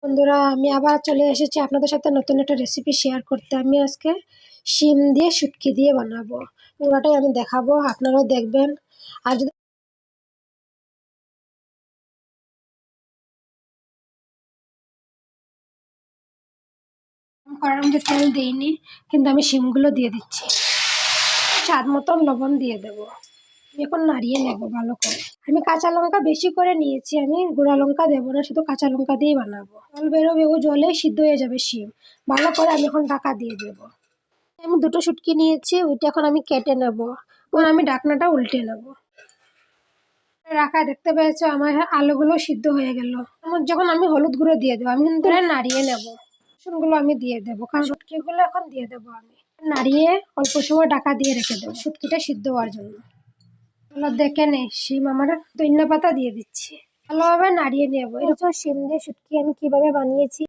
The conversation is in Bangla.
বন্ধুরা, আমি আবার চলে এসেছি আপনাদের সাথে নতুন একটা রেসিপি শেয়ার করতে। আমি আজকে শিম দিয়ে শুটকি দিয়ে বানাবো। পুরোটাই আমি দেখাবো, আপনারাও দেখবেন। আর যদি কড়াইয়ের মধ্যে তেল দিইনি, কিন্তু আমি শিমগুলো দিয়ে দিচ্ছি। স্বাদ মতন লবণ দিয়ে দেবো। এখন নাড়িয়ে নেব ভালো করে। আমি কাঁচা লঙ্কা বেশি করে নিয়েছি, আমি গুঁড়া লঙ্কা দেবো না, শুধু কাঁচা লঙ্কা দিয়েই বানাবো। জল বেরোবে, ও জলে সিদ্ধ হয়ে যাবে শিম। ভালো করে আমি এখন ঢাকা দিয়ে দেবো। আমি দুটো শুটকি নিয়েছি, ওইটা এখন আমি কেটে নেব। আমি ঢাকনাটা উল্টে নেব। রাখা দেখতে পেয়েছো, আমার আলুগুলো সিদ্ধ হয়ে গেল। যখন আমি হলুদ গুঁড়ো দিয়ে দেবো, আমি কিন্তু নাড়িয়ে নেব। রসুনগুলো আমি দিয়ে দেবো, কারণ শুটকিগুলো এখন দিয়ে দেবো। আমি নাড়িয়ে অল্প সময় ঢাকা দিয়ে রেখে দেবো শুটকিটা সিদ্ধ হওয়ার জন্য। দেখে নে, শিম আমার ধনিয়া পাতা দিয়ে দিচ্ছি। ভালোভাবে নাড়িয়ে নেবো। এরকম শিম দিয়ে শুটকি আমি কিভাবে বানিয়েছি